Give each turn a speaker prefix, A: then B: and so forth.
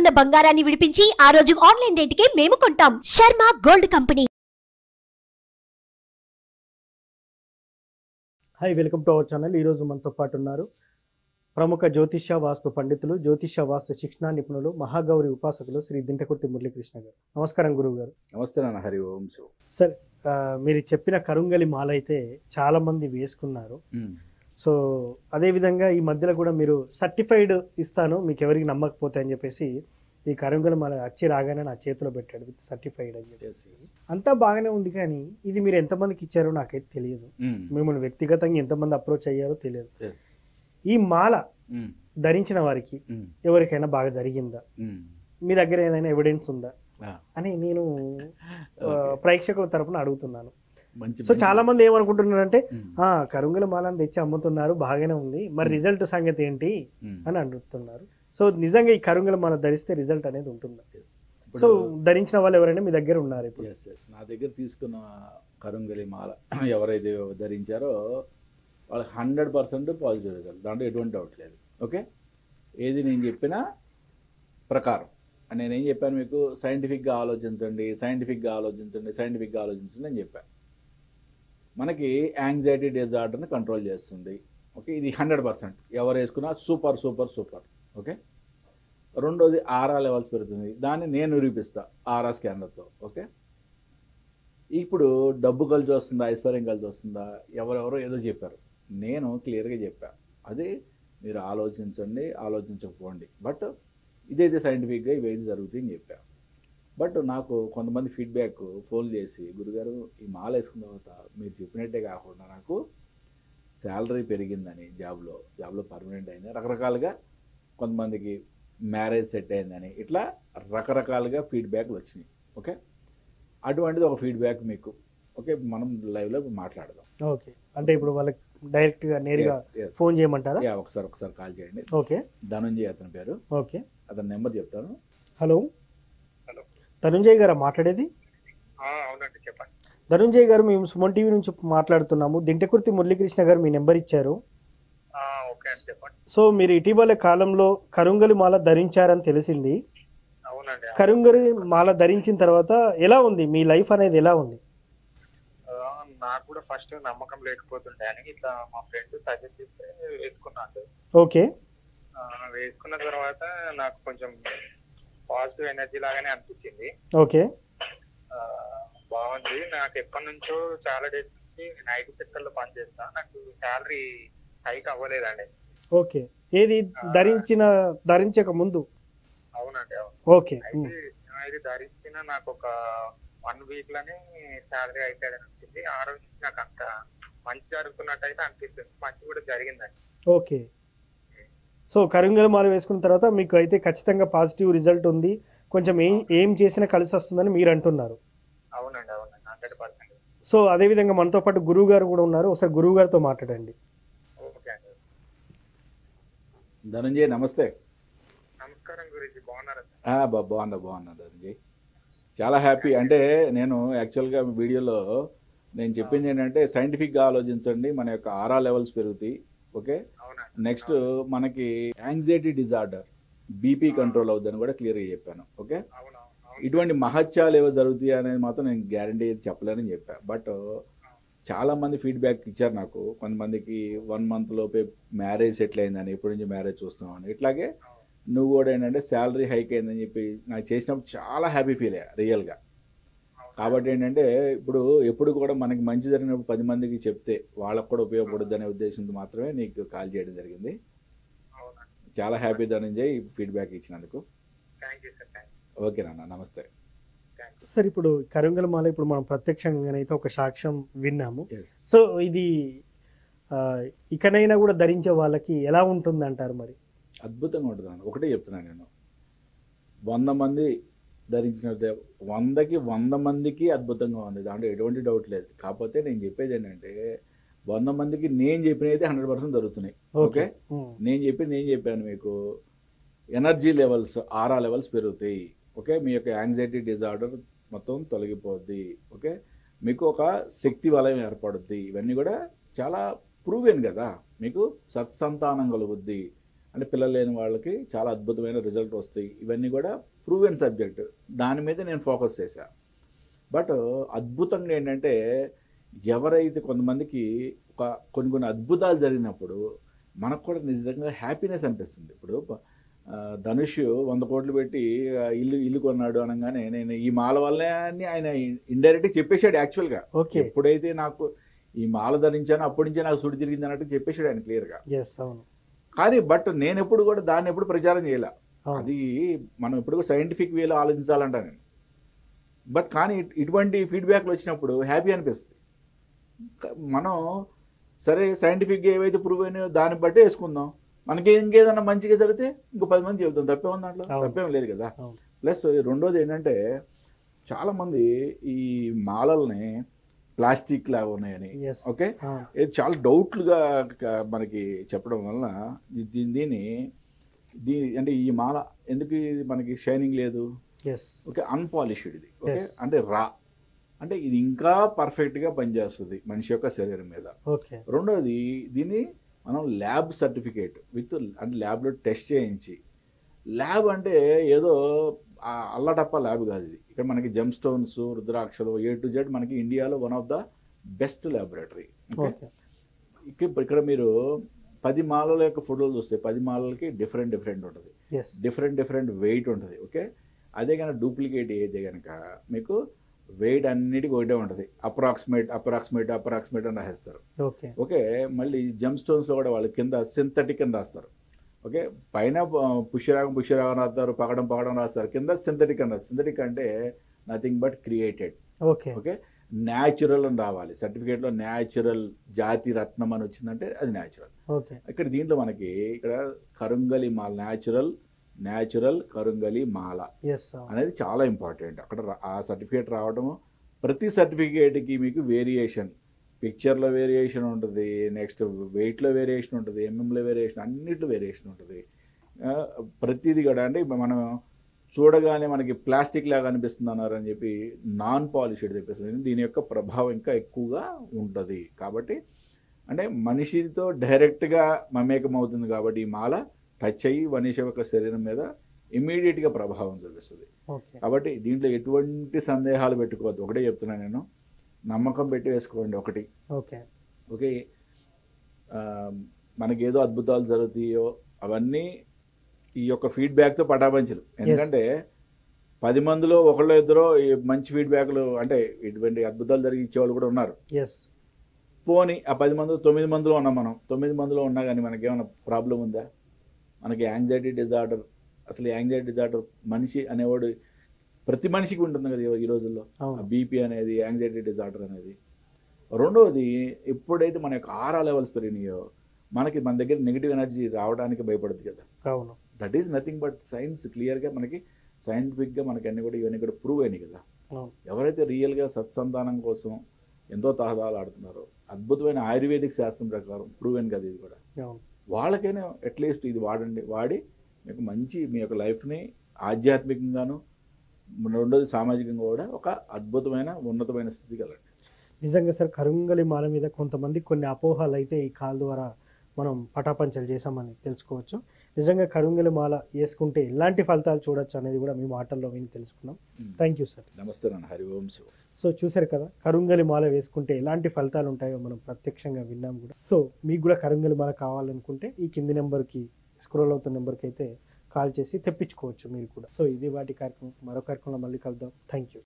A: ఉన్న బంగారాన్ని విడిపించి ఆ రోజు ఆన్లైన్ రేటుకే మేము కొంటాం. Sharma gold company.
B: Hi, welcome to our channel. ఈరోజు మనతో పాటు ఉన్నారు ప్రముఖ జ్యోతిష్య వాస్తు పండితులు, జ్యోతిష్య వాస్తు శిక్షణ నిపుణులు, మహాగౌరి ఉపాసకులు శ్రీ దింటకుర్తి మురళీకృష్ణ గారు. నమస్కారం గురువు గారు.
C: నమస్తే నాన్న. హరి ఓం శివ.
B: సార్, మీరు చెప్పిన కరుంగలి మాల అయితే చాలా మంది వేసుకున్నారు. సో అదేవిధంగా ఈ మధ్యలో కూడా మీరు సర్టిఫైడ్ ఇస్తాను మీకు ఎవరికి నమ్మకపోతే అని చెప్పేసి ఈ కరుంగలి మాల వచ్చి రాగానే నా చేతిలో పెట్టాడు విత్ సర్టిఫైడ్ అని చెప్పేసి. అంతా బాగానే ఉంది, కానీ ఇది మీరు ఎంతమందికి ఇచ్చారో నాకైతే తెలియదు. మిమ్మల్ని వ్యక్తిగతంగా ఎంతమంది అప్రోచ్ అయ్యారో తెలియదు. ఈ మాల ధరించిన వారికి ఎవరికైనా బాగా జరిగిందా, మీ దగ్గర ఏదైనా ఎవిడెన్స్ ఉందా అని నేను ప్రేక్షకుల తరపున అడుగుతున్నాను. సో చాలా మంది ఏమనుకుంటున్నారంటే కరుంగలి మాలను తెచ్చి అమ్ముతున్నారు, బాగానే ఉంది, మరి రిజల్ట్ సంగతి ఏంటి అని అడుగుతున్నారు. సో నిజంగా ఈ కరుంగలి మాల ధరిస్తే రిజల్ట్ అనేది ఉంటుందా? సో ధరించిన వాళ్ళు ఎవరైనా మీ దగ్గర ఉన్నారు ఇప్పుడు?
C: నా దగ్గర తీసుకున్న కరుంగలి మాల ఎవరైతే ధరించారో వాళ్ళకి 100% పాజిటివ్ రిజల్ట్, దాంట్లో ఎటువంటి డౌట్ లేదు. ఓకే, ఏది నేను చెప్పిన ప్రకారం నేనేం చెప్పాను మీకు, సైంటిఫిక్గా ఆలోచించండి, సైంటిఫిక్గా ఆలోచించండి, సైంటిఫిక్గా ఆలోచించండి అని చెప్పాను. మనకి యాంగ్జైటీ డిజార్డర్ని కంట్రోల్ చేస్తుంది. ఓకే, ఇది 100% ఎవరు వేసుకున్నా సూపర్ సూపర్ సూపర్. ఓకే, రెండోది ఆరా లెవెల్స్ పెరుగుతుంది, దాన్ని నేను నిరూపిస్తా ఆరా స్కానర్తో. ఓకే, ఇప్పుడు డబ్బు కలిసి వస్తుందా, ఐశ్వర్యం కలిసి వస్తుందా, ఎవరెవరో ఏదో చెప్పారు, నేను క్లియర్గా చెప్పాను. అది మీరు ఆలోచించండి, ఆలోచించకపోండి, బట్ ఇదైతే సైంటిఫిక్గా ఇవేది జరుగుతాయి అని చెప్పాను. బట్ నాకు కొంతమంది ఫీడ్బ్యాక్ ఫోన్ చేసి, గురుగారు ఈ మాల వేసుకున్న తర్వాత మీరు చెప్పినట్టే కాకుండా నాకు శాలరీ పెరిగిందని, జాబ్లో పర్మనెంట్ అయింది, రకరకాలుగా కొంతమందికి మ్యారేజ్ సెట్ అయిందని, ఇట్లా రకరకాలుగా ఫీడ్బ్యాక్లు వచ్చినాయి. ఓకే, అటువంటిది ఒక ఫీడ్బ్యాక్ మీకు. ఓకే, మనం లైవ్లో మాట్లాడదాం.
B: ఓకే, అంటే ఇప్పుడు వాళ్ళకి డైరెక్ట్గా నేరుగా ఫోన్ చేయమంటారా?
C: ఒకసారి కాల్ చేయండి.
B: ఓకే,
C: ధనంజయ్ అతని పేరు.
B: ఓకే,
C: అతని నెంబర్ చెప్తాను.
B: హలో ధనుంజయ్ గారా మాట్లాడేది?
D: అవునండి, చెప్పండి.
B: ధనుంజయ్ గారు, మేము సుమన్ టీవీ నుంచి మాట్లాడుతున్నాము. దింటకుర్తి మురళీకృష్ణ గారు మీ నెంబర్ ఇచ్చారు.
D: ఓకే అండి, చెప్పండి.
B: సో మీరు ఇటీవల కాలంలో కరుంగలి మాల ధరించారని తెలిసింది.
D: అవునండి.
B: కరుంగలి మాల ధరించిన తర్వాత ఎలా ఉంది మీ లైఫ్ అనేది, ఎలా ఉంది?
D: నాకు కూడా ఫస్ట్ నమ్మకం లేకపోతుండే అని ఇట్లా మా ఫ్రెండ్ సజెస్ట్ చేస్తే వేసుకున్నాను.
B: ఓకే,
D: వేసుకున్న తర్వాత నాకు కొంచెం పాజిటివ్ ఎనర్జీ లాగానే అనిపించింది.
B: ఓకే,
D: బాగుంది. నాకు ఎప్పటి నుంచో చాలా డేస్ నుంచి నేను ఐటీ సెక్టర్ లో పనిచేస్తా, నాకు శాలరీ హైక్ అవ్వలేదండి.
B: ఓకే, ఏది ధరించక ముందు?
D: అవునండి, అవును.
B: ఓకే,
D: ఇది ధరించిన నాకు ఒక 1 వీక్ లోనే శాలరీ అయితే వచ్చింది. ఆ రోజు నుంచి నాకు అంత మంచి జరుగుతున్నట్టు అయితే అనిపిస్తుంది, మంచి కూడా జరిగిందండి.
B: ఓకే, సో కరుంగలి మాల వేసుకున్న తర్వాత మీకు అయితే ఖచ్చితంగా పాజిటివ్ రిజల్ట్ ఉంది, కొంచెం ఏం చేసినా కలిసి వస్తుందని మీరు అంటున్నారు.
D: అవునండి, అవునండి, 100%.
B: సో అదేవిధంగా మనతో పాటు గురువు గారు కూడా ఉన్నారు, ఒకసారి గురువు గారితో మాట్లాడండి.
D: ఓకే అండి.
C: ధనంజయ్ నమస్తే.
D: నమస్కారం గురించి, బాగున్నారా?
C: బాగున్నా ధనంజయ్, చాలా హ్యాపీ. అంటే నేను యాక్చువల్గా వీడియోలో నేను చెప్పింది ఏంటంటే సైంటిఫిక్గా ఆలోచించండి, మన యొక్క ఆరా లెవెల్స్ పెరుగుతాయి. ఓకే, నెక్స్ట్ మనకి యాంగ్జైటీ డిజార్డర్, బీపీ కంట్రోల్ అవుతుందని కూడా క్లియర్గా చెప్పాను. ఓకే, ఇటువంటి మహత్యాలు ఏవో జరుగుతాయి అనేది మాత్రం నేను గ్యారంటీ చెప్పలేనని చెప్పాను. బట్ చాలామంది ఫీడ్బ్యాక్ ఇచ్చారు నాకు. కొంతమందికి 1 month లోపే మ్యారేజ్ సెటిల్ అయిందని, ఎప్పటి నుంచి మ్యారేజ్ చూస్తున్నామని, ఇట్లాగే నువ్వు కూడా ఏంటంటే శాలరీ హైక్ అయిందని చెప్పి నాకు చేసినప్పుడు చాలా హ్యాపీ ఫీల్ అయ్యా రియల్గా. కాబట్టి ఏంటంటే ఇప్పుడు ఎప్పుడు కూడా మనకి మంచి జరిగినప్పుడు 10 మందికి చెప్తే వాళ్ళకు కూడా ఉపయోగపడుద్ది అనే ఉద్దేశంతో మాత్రమే నీకు కాల్ చేయడం జరిగింది. చాలా హ్యాపీ ధనంజయ్ ఫీడ్బ్యాక్ ఇచ్చినందుకు. ఓకే నాన్న, నమస్తే.
B: సార్, ఇప్పుడు కరుంగలి మాల ఇప్పుడు మనం ప్రత్యక్షంగానైతే ఒక సాక్ష్యం విన్నాము. సో ఇది ఇకనైనా కూడా ధరించే వాళ్ళకి ఎలా ఉంటుంది అంటారు? మరి
C: అద్భుతంగా ఉంటుంది అన్న. ఒకటే చెప్తున్నాను నేను, 100 మంది ధరించిన 100కి 100 మందికి అద్భుతంగా ఉంది, దాంట్లో ఎటువంటి డౌట్ లేదు. కాకపోతే నేను చెప్పేది ఏంటంటే 100 మందికి నేను చెప్పినైతే 100% జరుగుతున్నాయి. ఓకే, నేను చెప్పాను మీకు, ఎనర్జీ లెవెల్స్, ఆరా లెవెల్స్ పెరుగుతాయి. ఓకే, మీ యొక్క యాంగ్జైటీ డిజార్డర్ మొత్తం తొలగిపోద్ది. ఓకే, మీకు ఒక శక్తి వలయం ఏర్పడుద్ది. ఇవన్నీ కూడా చాలా ప్రూవెన్ కదా. మీకు సత్సంతానం కలుగుద్ది, అంటే పిల్లలు లేని వాళ్ళకి చాలా అద్భుతమైన రిజల్ట్ వస్తాయి. ఇవన్నీ కూడా ప్రూవెన్ సబ్జెక్ట్, దాని మీద నేను ఫోకస్ చేశాను. బట్ అద్భుతంగా ఏంటంటే ఎవరైతే కొంతమందికి కొన్ని అద్భుతాలు జరిగినప్పుడు మనకు కూడా నిజంగా హ్యాపీనెస్ అనిపిస్తుంది. ఇప్పుడు ధనుష్ 100 కోట్లు పెట్టి ఇల్లు కొన్నాడు అనగానే నేను ఈ మాల వల్లే అని ఆయన ఇండైరెక్ట్గా చెప్పేశాడు. యాక్చువల్గా ఎప్పుడైతే నాకు ఈ మాల ధరించానో అప్పటి నుంచే నాకు సుడి తిరిగింది అన్నట్టు చెప్పేశాడు ఆయన క్లియర్గా. కానీ బట్ నేను ఎప్పుడు కూడా దాన్ని ఎప్పుడు ప్రచారం చేయలే. అది మనం ఎప్పుడు సైంటిఫిక్ వేలో ఆలోచించాలంట నేను. బట్ కానీ ఇటువంటి ఫీడ్బ్యాక్లు వచ్చినప్పుడు హ్యాపీ అనిపిస్తుంది. మనం సరే సైంటిఫిక్గా ఏవైతే ప్రూవ్ అయినాయో దాన్ని బట్టి వేసుకుందాం. మనకి ఇంకేదన్నా మంచిగా జరిగితే ఇంకో 10 మంది చెబుతాం. తప్పే ఉంది దాంట్లో, తప్పేం లేదు కదా. ప్లస్ రెండోది ఏంటంటే చాలామంది ఈ మాలల్ని ప్లాస్టిక్ లాగా ఉన్నాయని, ఓకే, చాలా డౌట్లుగా మనకి చెప్పడం వలన దీన్ని అంటే ఈ మాల ఎందుకు మనకి షైనింగ్ లేదు, ఓకే, అన్పాలిష్డ్ ఇది, ఓకే, అంటే రా అంటే ఇది ఇంకా పర్ఫెక్ట్గా పనిచేస్తుంది మనిషి యొక్క శరీరం మీద. రెండోది దీన్ని మనం ల్యాబ్ సర్టిఫికేట్ అంటే ల్యాబ్లో టెస్ట్ చేయించి, ల్యాబ్ అంటే ఏదో అల్లటప్ప ల్యాబ్ కాదు ఇది. ఇక్కడ మనకి జెమ్ స్టోన్స్, రుద్రాక్షలు, A to Z మనకి ఇండియాలో one of the best laboratory. ఇక్కడ మీరు 10 మాలల యొక్క ఫోటోలు చూస్తే 10 మాలలకి డిఫరెంట్ ఉంటుంది, డిఫరెంట్ వెయిట్ ఉంటుంది, ఓకే. అదే కనుక డూప్లికేట్ అయితే కనుక మీకు వెయిట్ అన్నిటికీ ఒకటే ఉంటుంది, అప్రాక్సిమేట్ అని రాసేస్తారు, ఓకే. మళ్ళీ జెమ్ స్టోన్స్లో కూడా వాళ్ళు కింద సింథటిక్ అని రాస్తారు, ఓకే. పైన పుష్యరాగం రాస్తారు, పగడం రాస్తారు, కింద సింథటిక్ అని రాస్తారు. సింథటిక్ అంటే nothing but created, okay. Natural అని రావాలి సర్టిఫికేట్లో. న్యాచురల్ జాతి రత్నం అని వచ్చిందంటే అది న్యాచురల్. ఇక్కడ దీంట్లో మనకి ఇక్కడ కరుంగలి మాల, న్యాచురల్ కరుంగలి మాల అనేది చాలా ఇంపార్టెంట్. అక్కడ ఆ సర్టిఫికేట్ రావడము, ప్రతి సర్టిఫికేట్కి మీకు వేరియేషన్, పిక్చర్లో వేరియేషన్ ఉంటుంది, నెక్స్ట్ వెయిట్లో వేరియేషన్ ఉంటుంది, ఎంఎంలో వేరియేషన్, అన్నిట్లో వేరియేషన్ ఉంటుంది. ప్రతిదీ కూడా అంటే మనం చూడగానే మనకి ప్లాస్టిక్ లాగా అనిపిస్తుంది అన్నారని చెప్పి నాన్ పాలిష్డ్ చెప్పేస్తుంది. దీని యొక్క ప్రభావం ఇంకా ఎక్కువగా ఉంటుంది. కాబట్టి అంటే మనిషితో డైరెక్ట్గా మమేకం అవుతుంది కాబట్టి ఈ మాల టచ్ అయ్యి మనిషి యొక్క శరీరం మీద ఇమ్మీడియట్గా ప్రభావం చూపిస్తుంది. కాబట్టి దీంట్లో ఎటువంటి సందేహాలు పెట్టుకోవద్దు. ఒకటే చెప్తున్నాను నేను, నమ్మకం పెట్టి వేసుకోండి ఒకటి, ఓకే. మనకి ఏదో అద్భుతాలు జరుగుతాయో అవన్నీ ఈ యొక్క ఫీడ్బ్యాక్తో పటాపంచలు. ఎందుకంటే 10 మందిలో ఒకళ్ళు ఇద్దరు మంచి ఫీడ్బ్యాక్లు అంటే ఇటువంటి అద్భుతాలు జరిగి ఇచ్చేవాళ్ళు కూడా ఉన్నారు. పోనీ ఆ 10 మందిలో 9 మందిలో ఉన్నాం మనం. 9 మందిలో ఉన్నా కానీ మనకేమైనా ప్రాబ్లం ఉందా? మనకి యాంగ్జైటీ డిజార్డర్, అసలు యాంగ్జైటీ డిజార్డర్ మనిషి అనేవాడు ప్రతి మనిషికి ఉంటుంది కదా ఈ రోజుల్లో. బీపీ అనేది, యాంగ్జైటీ డిజార్డర్ అనేది. రెండవది, ఎప్పుడైతే మన యొక్క ఆరా లెవెల్స్ పెరిగినాయో మనకి మన దగ్గర నెగిటివ్ ఎనర్జీ రావడానికి భయపడుతుంది కదా. That is nothing but science క్లియర్గా మనకి సైంటిఫిక్గా మనకి అన్ని కూడా ఇవన్నీ కూడా ప్రూవ్ అయినాయి కదా. ఎవరైతే రియల్గా సత్సంతానం కోసం ఎంతో తహదాలు ఆడుతున్నారో, అద్భుతమైన ఆయుర్వేదిక్ శాస్త్రం ప్రకారం ప్రూవ్ అయిన కదా ఇది కూడా, వాళ్ళకైనా అట్లీస్ట్ ఇది వాడి మీకు మంచి మీ యొక్క లైఫ్ని ఆధ్యాత్మికంగాను, రెండోది సామాజికంగా కూడా ఒక అద్భుతమైన ఉన్నతమైన స్థితి కలండి.
B: నిజంగా సార్, కరుంగలి మాల మీద కొంతమంది కొన్ని అపోహలు అయితే ఈ కాల్ ద్వారా మనం పటాపంచలు చేసామని తెలుసుకోవచ్చు. నిజంగా కరుంగలి మాల వేసుకుంటే ఎలాంటి ఫలితాలు చూడొచ్చు అనేది కూడా మీ మాటల్లో విని తెలుసుకున్నాం. Thank you sir.
C: నమస్తే నాన్న. హరి ఓం శివ.
B: సో చూసారు కదా, కరుంగలి మాల వేసుకుంటే ఎలాంటి ఫలితాలు ఉంటాయో మనం ప్రత్యక్షంగా విన్నాం కూడా. సో మీకు కూడా కరుంగలి మాల కావాలనుకుంటే ఈ కింది నెంబర్కి, స్క్రోల్ అవుతున్న నెంబర్కి అయితే కాల్ చేసి తెప్పించుకోవచ్చు మీరు కూడా. సో ఇది వాటి కార్యక్రమం. మరో కార్యక్రమంలో మళ్ళీ కలుద్దాం. Thank you.